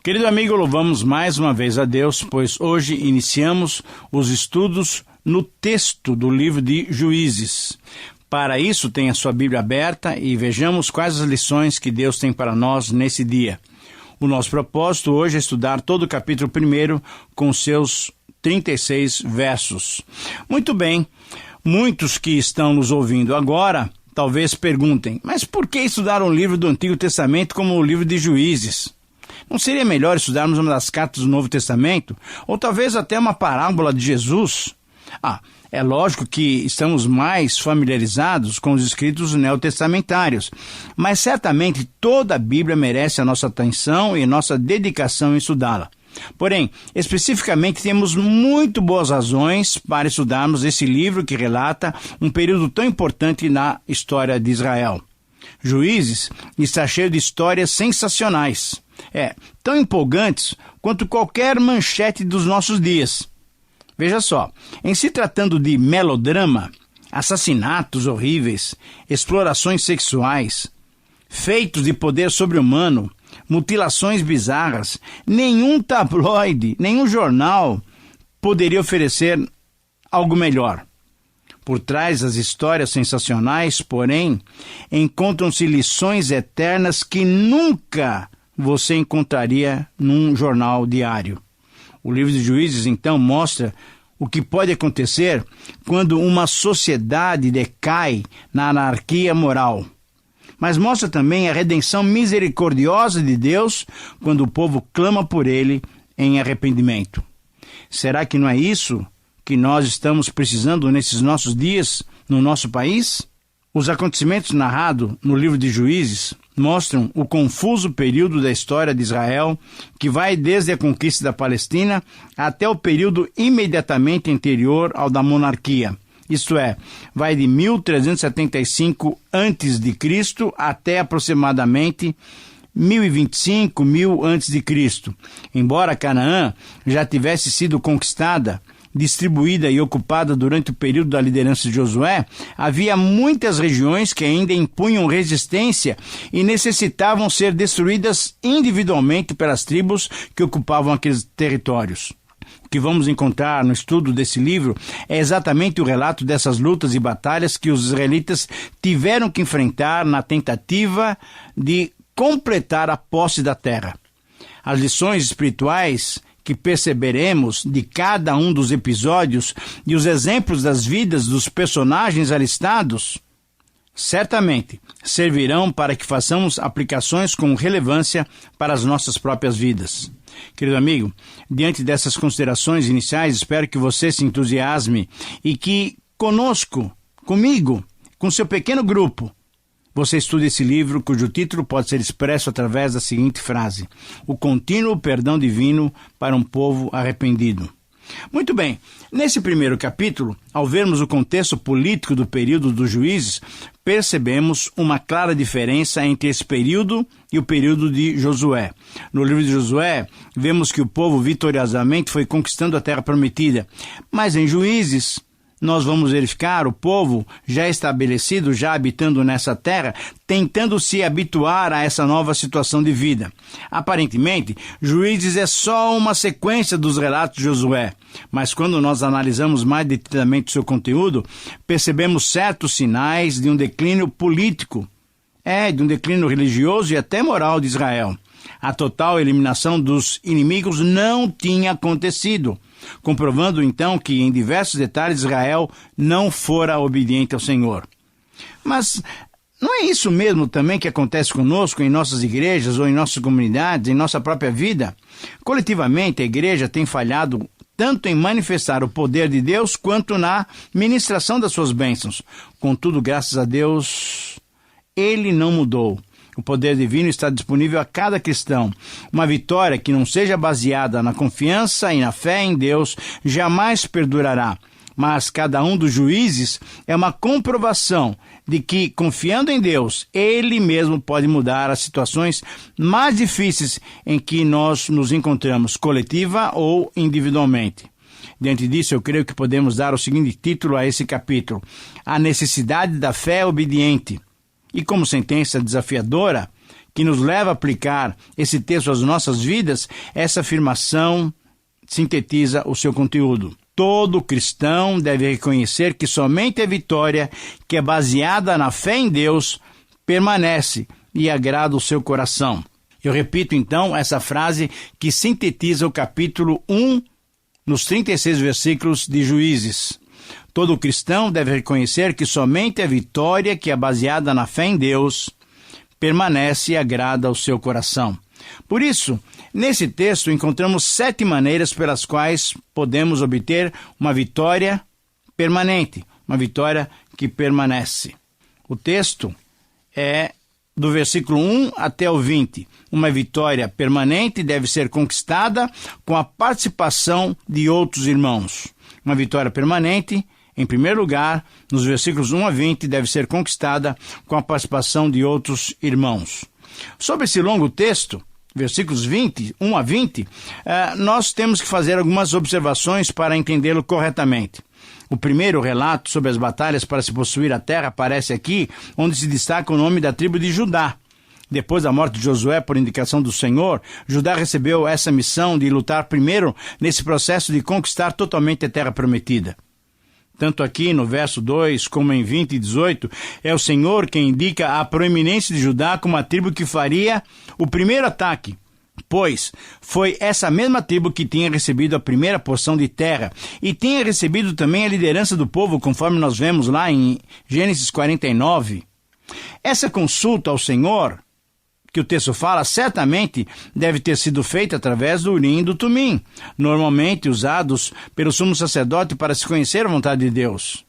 Querido amigo, louvamos mais uma vez a Deus, pois hoje iniciamos os estudos no texto do livro de Juízes. Para isso, tenha sua Bíblia aberta e vejamos quais as lições que Deus tem para nós nesse dia. O nosso propósito hoje é estudar todo o capítulo 1 com seus 36 versos. Muito bem, muitos que estão nos ouvindo agora talvez perguntem, mas por que estudar um livro do Antigo Testamento como o livro de Juízes? Não seria melhor estudarmos uma das cartas do Novo Testamento? Ou talvez até uma parábola de Jesus? É lógico que estamos mais familiarizados com os escritos neotestamentários, mas certamente toda a Bíblia merece a nossa atenção e nossa dedicação em estudá-la. Porém, especificamente temos muito boas razões para estudarmos esse livro que relata um período tão importante na história de Israel. Juízes está cheio de histórias sensacionais, tão empolgantes quanto qualquer manchete dos nossos dias. Veja só, em se tratando de melodrama, assassinatos horríveis, explorações sexuais, feitos de poder sobre-humano, mutilações bizarras, nenhum tabloide, nenhum jornal poderia oferecer algo melhor. Por trás das histórias sensacionais, porém, encontram-se lições eternas que nunca você encontraria num jornal diário. O livro de Juízes, então, mostra o que pode acontecer quando uma sociedade decai na anarquia moral. Mas mostra também a redenção misericordiosa de Deus quando o povo clama por ele em arrependimento. Será que não é isso que nós estamos precisando nesses nossos dias, no nosso país? Os acontecimentos narrados no livro de Juízes mostram o confuso período da história de Israel, que vai desde a conquista da Palestina até o período imediatamente anterior ao da monarquia. Isto é, vai de 1375 a.C. até aproximadamente 1025, 1000 a.C. Embora Canaã já tivesse sido conquistada, distribuída e ocupada durante o período da liderança de Josué, havia muitas regiões que ainda impunham resistência e necessitavam ser destruídas individualmente pelas tribos que ocupavam aqueles territórios. O que vamos encontrar no estudo desse livro é exatamente o relato dessas lutas e batalhas que os israelitas tiveram que enfrentar na tentativa de completar a posse da terra. As lições espirituais que perceberemos de cada um dos episódios e os exemplos das vidas dos personagens alistados, certamente servirão para que façamos aplicações com relevância para as nossas próprias vidas. Querido amigo, diante dessas considerações iniciais, espero que você se entusiasme e que comigo, com seu pequeno grupo, você estude esse livro, cujo título pode ser expresso através da seguinte frase: o contínuo perdão divino para um povo arrependido. Muito bem, nesse primeiro capítulo, ao vermos o contexto político do período dos juízes, percebemos uma clara diferença entre esse período e o período de Josué. No livro de Josué, vemos que o povo vitoriosamente foi conquistando a terra prometida, mas em Juízes, nós vamos verificar o povo já estabelecido, já habitando nessa terra, tentando se habituar a essa nova situação de vida. Aparentemente, Juízes é só uma sequência dos relatos de Josué, mas quando nós analisamos mais detidamente seu conteúdo, percebemos certos sinais de um declínio político, de um declínio religioso e até moral de Israel. A total eliminação dos inimigos não tinha acontecido, comprovando então que em diversos detalhes Israel não fora obediente ao Senhor. Mas não é isso mesmo também que acontece conosco em nossas igrejas ou em nossas comunidades, em nossa própria vida? Coletivamente, a igreja tem falhado tanto em manifestar o poder de Deus quanto na ministração das suas bênçãos. Contudo, graças a Deus, Ele não mudou. O poder divino está disponível a cada cristão. Uma vitória que não seja baseada na confiança e na fé em Deus jamais perdurará. Mas cada um dos juízes é uma comprovação de que, confiando em Deus, Ele mesmo pode mudar as situações mais difíceis em que nós nos encontramos, coletiva ou individualmente. Diante disso, eu creio que podemos dar o seguinte título a esse capítulo: a necessidade da fé obediente. E como sentença desafiadora, que nos leva a aplicar esse texto às nossas vidas, essa afirmação sintetiza o seu conteúdo. Todo cristão deve reconhecer que somente a vitória que é baseada na fé em Deus permanece e agrada o seu coração. Eu repito então essa frase que sintetiza o capítulo 1 nos 36 versículos de Juízes. Todo cristão deve reconhecer que somente a vitória que é baseada na fé em Deus permanece e agrada ao seu coração. Por isso, nesse texto encontramos 7 maneiras pelas quais podemos obter uma vitória permanente, uma vitória que permanece. O texto é do versículo 1 até o 20. Uma vitória permanente deve ser conquistada com a participação de outros irmãos. Uma vitória permanente, em primeiro lugar, nos versículos 1 a 20, deve ser conquistada com a participação de outros irmãos. Sobre esse longo texto, versículos 1 a 20, nós temos que fazer algumas observações para entendê-lo corretamente. O primeiro relato sobre as batalhas para se possuir a terra aparece aqui, onde se destaca o nome da tribo de Judá. Depois da morte de Josué, por indicação do Senhor, Judá recebeu essa missão de lutar primeiro nesse processo de conquistar totalmente a terra prometida. Tanto aqui no verso 2 como em 20 e 18, é o Senhor quem indica a proeminência de Judá como a tribo que faria o primeiro ataque, pois foi essa mesma tribo que tinha recebido a primeira porção de terra e tinha recebido também a liderança do povo, conforme nós vemos lá em Gênesis 49. Essa consulta ao Senhor, que o texto fala, certamente deve ter sido feita através do Urim e do Tumim, normalmente usados pelo sumo sacerdote para se conhecer a vontade de Deus.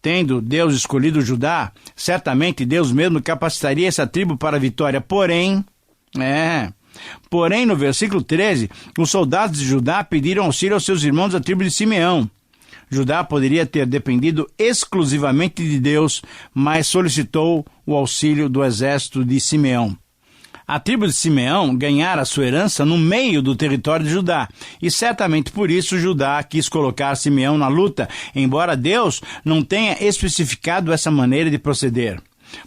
Tendo Deus escolhido Judá, certamente Deus mesmo capacitaria essa tribo para a vitória. Porém, no versículo 13, os soldados de Judá pediram auxílio aos seus irmãos da tribo de Simeão. Judá poderia ter dependido exclusivamente de Deus, mas solicitou o auxílio do exército de Simeão. A tribo de Simeão ganhara sua herança no meio do território de Judá, e certamente por isso Judá quis colocar Simeão na luta, embora Deus não tenha especificado essa maneira de proceder.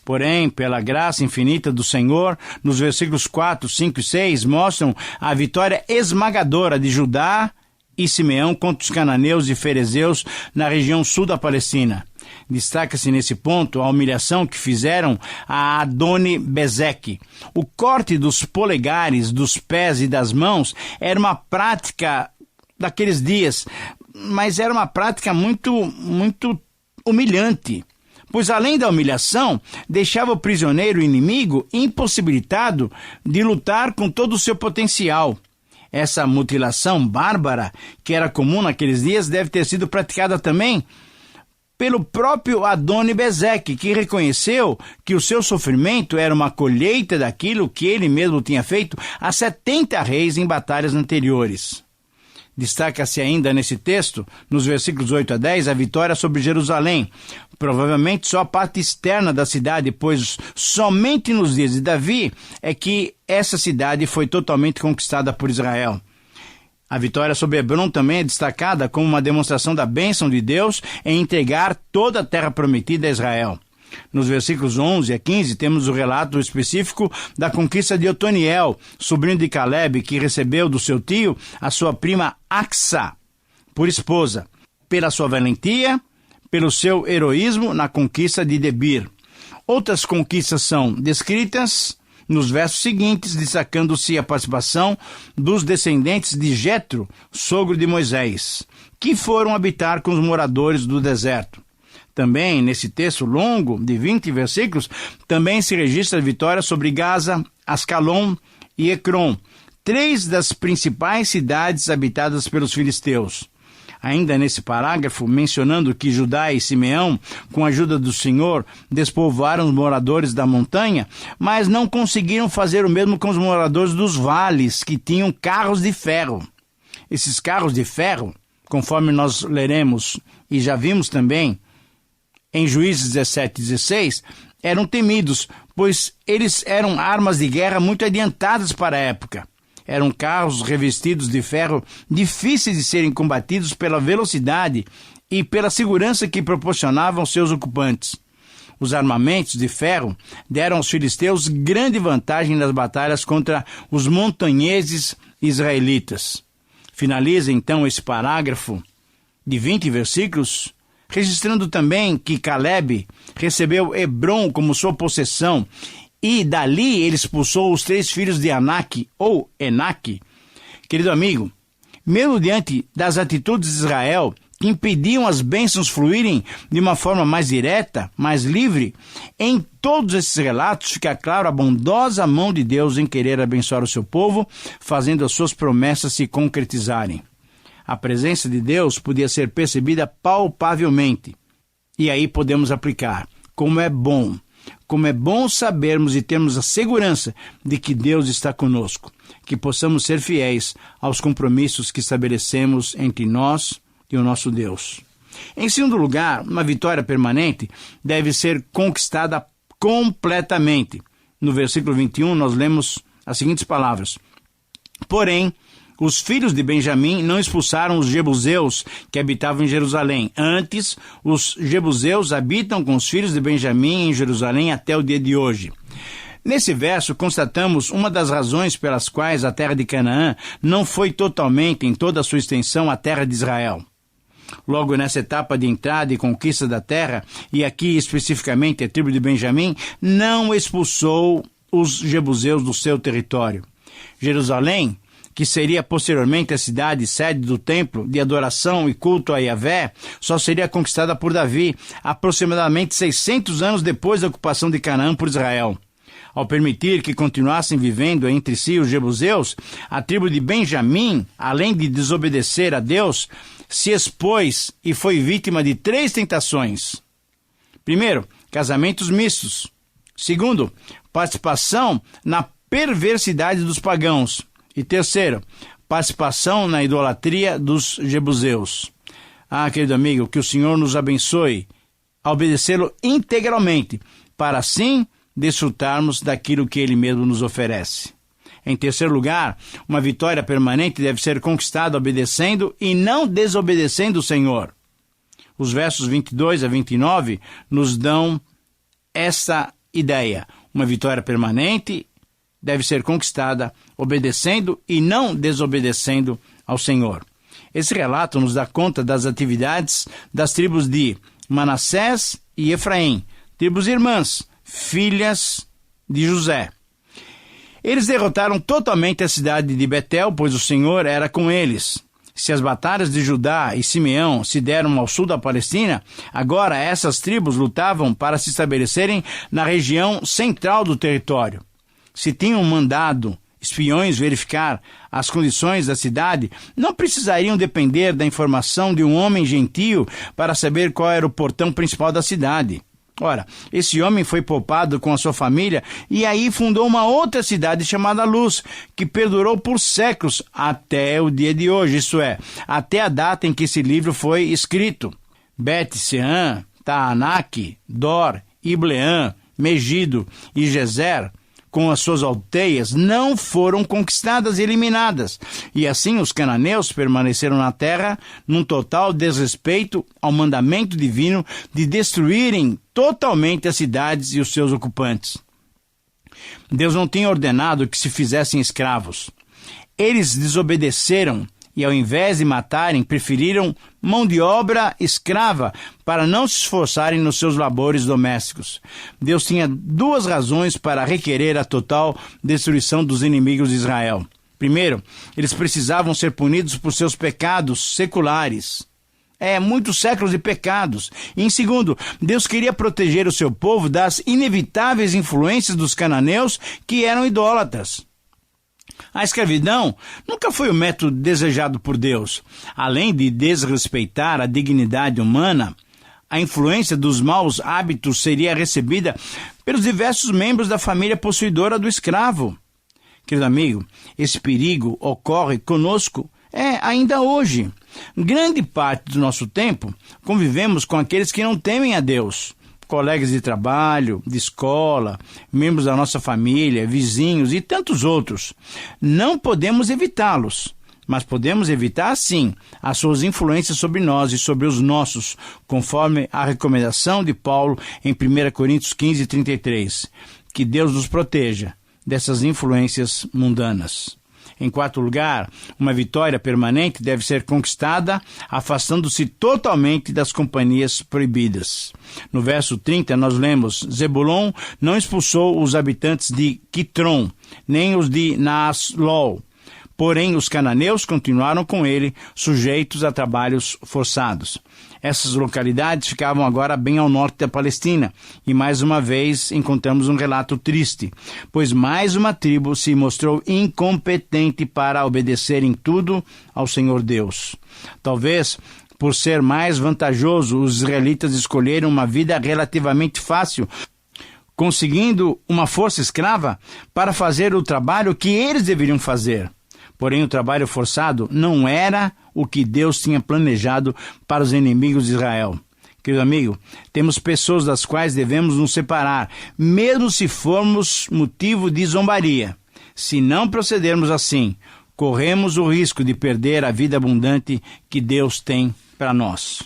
Porém, pela graça infinita do Senhor, nos versículos 4, 5 e 6, mostram a vitória esmagadora de Judá e Simeão contra os cananeus e ferezeus na região sul da Palestina. Destaca-se nesse ponto a humilhação que fizeram a Adoni-Bezeque. O corte dos polegares, dos pés e das mãos era uma prática daqueles dias, mas era uma prática muito humilhante, pois além da humilhação, deixava o prisioneiro inimigo impossibilitado de lutar com todo o seu potencial. Essa mutilação bárbara, que era comum naqueles dias, deve ter sido praticada também pelo próprio Adoni-Bezeque, que reconheceu que o seu sofrimento era uma colheita daquilo que ele mesmo tinha feito a 70 reis em batalhas anteriores. Destaca-se ainda nesse texto, nos versículos 8 a 10, a vitória sobre Jerusalém, provavelmente só a parte externa da cidade, pois somente nos dias de Davi é que essa cidade foi totalmente conquistada por Israel. A vitória sobre Hebrom também é destacada como uma demonstração da bênção de Deus em entregar toda a terra prometida a Israel. Nos versículos 11 a 15 temos o relato específico da conquista de Otoniel, sobrinho de Caleb, que recebeu do seu tio a sua prima Axa por esposa, pela sua valentia, pelo seu heroísmo na conquista de Debir. Outras conquistas são descritas nos versos seguintes, destacando-se a participação dos descendentes de Jetro, sogro de Moisés, que foram habitar com os moradores do deserto. Também, nesse texto longo, de 20 versículos, também se registra a vitória sobre Gaza, Ascalon e Ecrom, 3 das principais cidades habitadas pelos filisteus. Ainda nesse parágrafo, mencionando que Judá e Simeão, com a ajuda do Senhor, despovoaram os moradores da montanha, mas não conseguiram fazer o mesmo com os moradores dos vales, que tinham carros de ferro. Esses carros de ferro, conforme nós leremos e já vimos também em Juízes 17 e 16, eram temidos, pois eles eram armas de guerra muito adiantadas para a época. Eram carros revestidos de ferro difíceis de serem combatidos pela velocidade e pela segurança que proporcionavam seus ocupantes. os armamentos de ferro deram aos filisteus grande vantagem nas batalhas contra os montanheses israelitas. Finaliza então esse parágrafo de 20 versículos, registrando também que Caleb recebeu Hebrom como sua possessão e dali ele expulsou os 3 filhos de Anak ou Enaque. Querido amigo, mesmo diante das atitudes de Israel, que impediam as bênçãos fluírem de uma forma mais direta, mais livre, em todos esses relatos fica claro a bondosa mão de Deus em querer abençoar o seu povo, fazendo as suas promessas se concretizarem. A presença de Deus podia ser percebida palpavelmente. E aí podemos aplicar. Como é bom sabermos e termos a segurança de que Deus está conosco, que possamos ser fiéis aos compromissos que estabelecemos entre nós e o nosso Deus. Em segundo lugar, uma vitória permanente deve ser conquistada completamente. No versículo 21, nós lemos as seguintes palavras: Porém, os filhos de Benjamim não expulsaram os jebuseus que habitavam em Jerusalém. Antes, os jebuseus habitam com os filhos de Benjamim em Jerusalém até o dia de hoje. Nesse verso, constatamos uma das razões pelas quais a terra de Canaã não foi totalmente, em toda a sua extensão, a terra de Israel. Logo nessa etapa de entrada e conquista da terra, e aqui especificamente a tribo de Benjamim, não expulsou os jebuseus do seu território. Jerusalém, que seria posteriormente a cidade sede do templo de adoração e culto a Yahvé, só seria conquistada por Davi aproximadamente 600 anos depois da ocupação de Canaã por Israel. Ao permitir que continuassem vivendo entre si os jebuseus, a tribo de Benjamim, além de desobedecer a Deus, se expôs e foi vítima de 3 tentações. Primeiro, casamentos mistos. Segundo, participação na perversidade dos pagãos. E terceiro, participação na idolatria dos jebuseus. Querido amigo, que o Senhor nos abençoe a obedecê-lo integralmente, para assim desfrutarmos daquilo que Ele mesmo nos oferece. Em terceiro lugar, uma vitória permanente deve ser conquistada obedecendo e não desobedecendo o Senhor. Os versos 22 a 29 nos dão essa ideia. Uma vitória permanente deve ser conquistada obedecendo e não desobedecendo ao Senhor. Esse relato nos dá conta das atividades das tribos de Manassés e Efraim, tribos irmãs, filhas de José. Eles derrotaram totalmente a cidade de Betel, pois o Senhor era com eles. Se as batalhas de Judá e Simeão se deram ao sul da Palestina, agora essas tribos lutavam para se estabelecerem na região central do território. Se tinham mandado espiões verificar as condições da cidade, não precisariam depender da informação de um homem gentio para saber qual era o portão principal da cidade. Ora, esse homem foi poupado com a sua família e aí fundou uma outra cidade chamada Luz, que perdurou por séculos até o dia de hoje, isto é, até a data em que esse livro foi escrito. Bet-Sean, Taanac, Dor, Ibleã, Megido e Gezer, com as suas aldeias, não foram conquistadas e eliminadas. E assim os cananeus permaneceram na terra num total desrespeito ao mandamento divino de destruírem totalmente as cidades e os seus ocupantes. Deus não tinha ordenado que se fizessem escravos. Eles desobedeceram e, ao invés de matarem, preferiram mão de obra escrava para não se esforçarem nos seus labores domésticos. Deus tinha 2 razões para requerer a total destruição dos inimigos de Israel. Primeiro, eles precisavam ser punidos por seus pecados seculares. Muitos séculos de pecados. E em segundo, Deus queria proteger o seu povo das inevitáveis influências dos cananeus que eram idólatras. A escravidão nunca foi o método desejado por Deus. Além de desrespeitar a dignidade humana, a influência dos maus hábitos seria recebida pelos diversos membros da família possuidora do escravo. Querido amigo, esse perigo ocorre conosco ainda hoje. Grande parte do nosso tempo convivemos com aqueles que não temem a Deus. Colegas de trabalho, de escola, membros da nossa família, vizinhos e tantos outros. Não podemos evitá-los, mas podemos evitar, sim, as suas influências sobre nós e sobre os nossos, conforme a recomendação de Paulo em 1 Coríntios 15, 33. Que Deus nos proteja dessas influências mundanas. Em quarto lugar, uma vitória permanente deve ser conquistada afastando-se totalmente das companhias proibidas. No verso 30, nós lemos: Zebulon não expulsou os habitantes de Quitron, nem os de Naaslol. Porém, os cananeus continuaram com ele, sujeitos a trabalhos forçados. Essas localidades ficavam agora bem ao norte da Palestina, e mais uma vez encontramos um relato triste, pois mais uma tribo se mostrou incompetente para obedecer em tudo ao Senhor Deus. Talvez, por ser mais vantajoso, os israelitas escolheram uma vida relativamente fácil, conseguindo uma força escrava para fazer o trabalho que eles deveriam fazer. Porém, o trabalho forçado não era o que Deus tinha planejado para os inimigos de Israel. Querido amigo, temos pessoas das quais devemos nos separar, mesmo se formos motivo de zombaria. Se não procedermos assim, corremos o risco de perder a vida abundante que Deus tem para nós.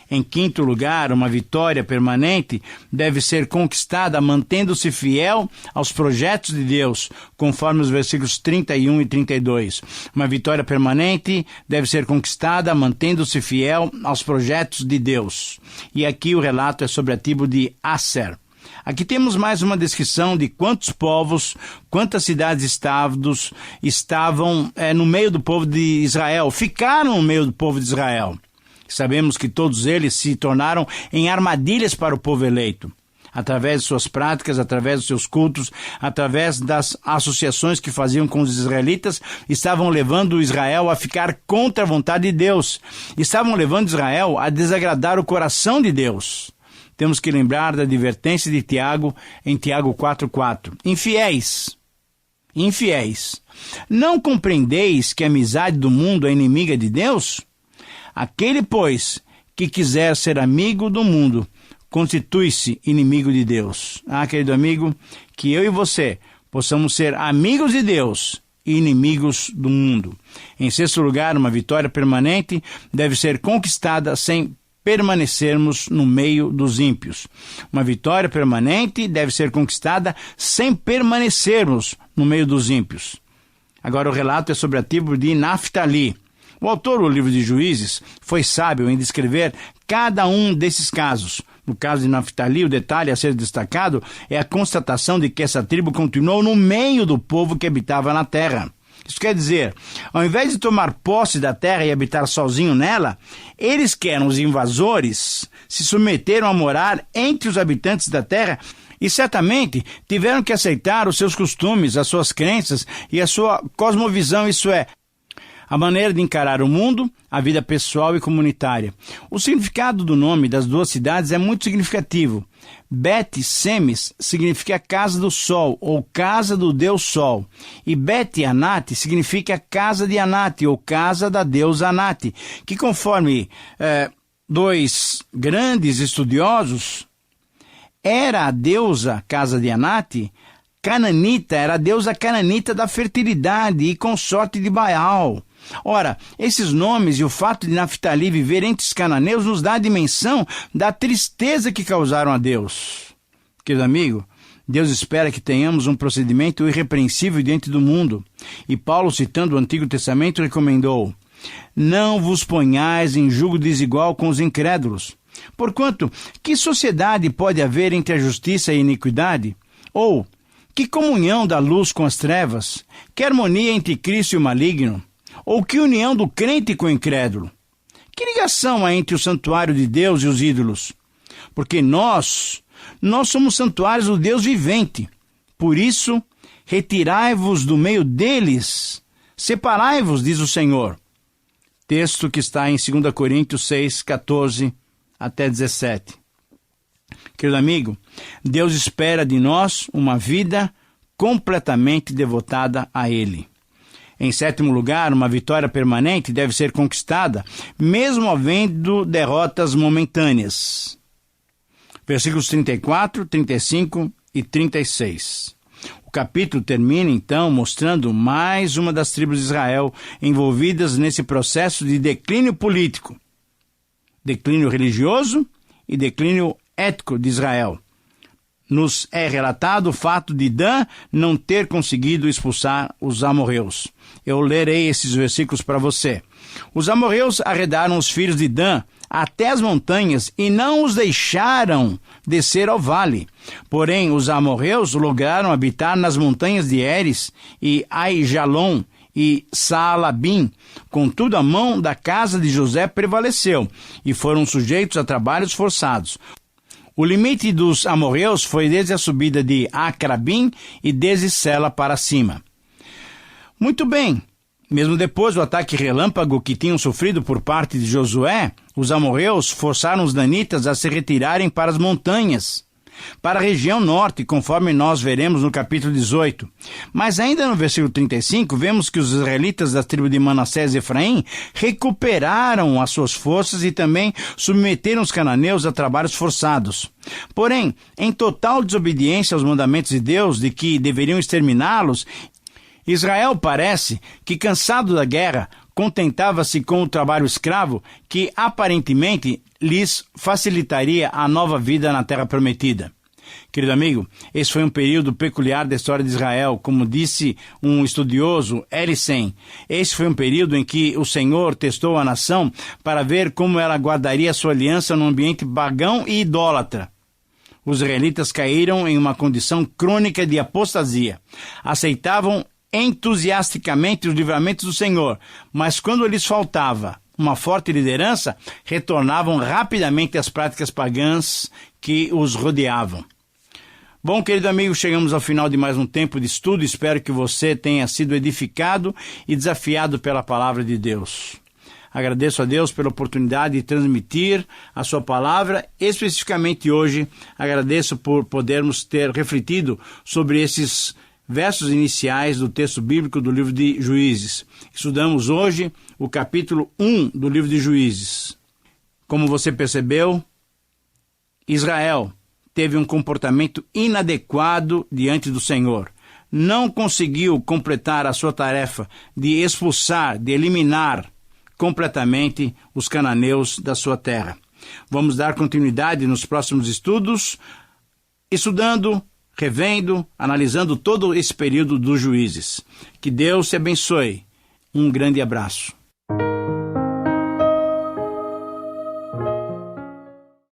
Em quinto lugar, uma vitória permanente deve ser conquistada mantendo-se fiel aos projetos de Deus, conforme os versículos 31 e 32. Uma vitória permanente deve ser conquistada mantendo-se fiel aos projetos de Deus. E aqui o relato é sobre a tribo de Asser. Aqui temos mais uma descrição de quantos povos, quantas cidades-estados estavam no meio do povo de Israel, ficaram no meio do povo de Israel. Sabemos que todos eles se tornaram em armadilhas para o povo eleito, através de suas práticas, através dos seus cultos, através das associações que faziam com os israelitas, estavam levando Israel a ficar contra a vontade de Deus, estavam levando Israel a desagradar o coração de Deus. Temos que lembrar da advertência de Tiago em Tiago 4,4. Infiéis, não compreendeis que a amizade do mundo é inimiga de Deus? Aquele, pois, que quiser ser amigo do mundo, constitui-se inimigo de Deus. Querido amigo, que eu e você possamos ser amigos de Deus e inimigos do mundo. Em sexto lugar, uma vitória permanente deve ser conquistada sem permanecermos no meio dos ímpios. Uma vitória permanente deve ser conquistada sem permanecermos no meio dos ímpios. Agora o relato é sobre a tribo de Naftali. O autor do livro de Juízes foi sábio em descrever cada um desses casos. No caso de Naftali, o detalhe a ser destacado é a constatação de que essa tribo continuou no meio do povo que habitava na terra. Isso quer dizer, ao invés de tomar posse da terra e habitar sozinho nela, eles que eram os invasores se submeteram a morar entre os habitantes da terra e certamente tiveram que aceitar os seus costumes, as suas crenças e a sua cosmovisão, isso é, a maneira de encarar o mundo, a vida pessoal e comunitária. O significado do nome das duas cidades é muito significativo. Bet-Semes significa casa do sol, ou casa do deus sol. E Bet-Anat significa casa de Anat, ou casa da deusa Anat, que conforme dois grandes estudiosos, era a deusa casa de Anat, cananita, era a deusa cananita da fertilidade e consorte de Baal. Ora, esses nomes e o fato de Naftali viver entre os cananeus nos dá a dimensão da tristeza que causaram a Deus. Querido amigo, Deus espera que tenhamos um procedimento irrepreensível diante do mundo. E Paulo, citando o Antigo Testamento, recomendou: não vos ponhais em julgo desigual com os incrédulos. Porquanto, que sociedade pode haver entre a justiça e a iniquidade? Ou, que comunhão da luz com as trevas? Que harmonia entre Cristo e o maligno? Ou que união do crente com o incrédulo? Que ligação há entre o santuário de Deus e os ídolos? Porque nós somos santuários do Deus vivente. Por isso, retirai-vos do meio deles, separai-vos, diz o Senhor. Texto que está em 2 Coríntios 6, 14 até 17. Querido amigo, Deus espera de nós uma vida completamente devotada a Ele. Em sétimo lugar, uma vitória permanente deve ser conquistada, mesmo havendo derrotas momentâneas. Versículos 34, 35 e 36. O capítulo termina, então, mostrando mais uma das tribos de Israel envolvidas nesse processo de declínio político, declínio religioso e declínio ético de Israel. Nos é relatado o fato de Dan não ter conseguido expulsar os amorreus. Eu lerei esses versículos para você. Os amorreus arredaram os filhos de Dan até as montanhas e não os deixaram descer ao vale. Porém, os amorreus lograram habitar nas montanhas de Eres e Aijalon e Saalabim. Contudo, a mão da casa de José prevaleceu e foram sujeitos a trabalhos forçados. O limite dos amorreus foi desde a subida de Acrabim e desde Sela para cima. Muito bem, mesmo depois do ataque relâmpago que tinham sofrido por parte de Josué, os amorreus forçaram os danitas a se retirarem para as montanhas, para a região norte, conforme nós veremos no capítulo 18. Mas ainda no versículo 35, vemos que os israelitas da tribo de Manassés e Efraim recuperaram as suas forças e também submeteram os cananeus a trabalhos forçados. Porém, em total desobediência aos mandamentos de Deus de que deveriam exterminá-los, Israel parece que, cansado da guerra, contentava-se com o trabalho escravo que aparentemente lhes facilitaria a nova vida na terra prometida. Querido amigo, esse foi um período peculiar da história de Israel, como disse um estudioso, Ellison. Esse foi um período em que o Senhor testou a nação para ver como ela guardaria sua aliança num ambiente pagão e idólatra. Os israelitas caíram em uma condição crônica de apostasia. Aceitavam entusiasticamente os livramentos do Senhor, mas quando lhes faltava uma forte liderança, retornavam rapidamente às práticas pagãs que os rodeavam. Bom, querido amigo, chegamos ao final de mais um tempo de estudo. Espero que você tenha sido edificado e desafiado pela palavra de Deus. Agradeço a Deus pela oportunidade de transmitir a sua palavra. Especificamente hoje, agradeço por podermos ter refletido sobre esses versos iniciais do texto bíblico do livro de Juízes. Estudamos hoje o capítulo 1 do livro de Juízes. Como você percebeu, Israel teve um comportamento inadequado diante do Senhor. Não conseguiu completar a sua tarefa de expulsar, de eliminar completamente os cananeus da sua terra. Vamos dar continuidade nos próximos estudos, estudando, revendo, analisando todo esse período dos Juízes. Que Deus te abençoe. Um grande abraço.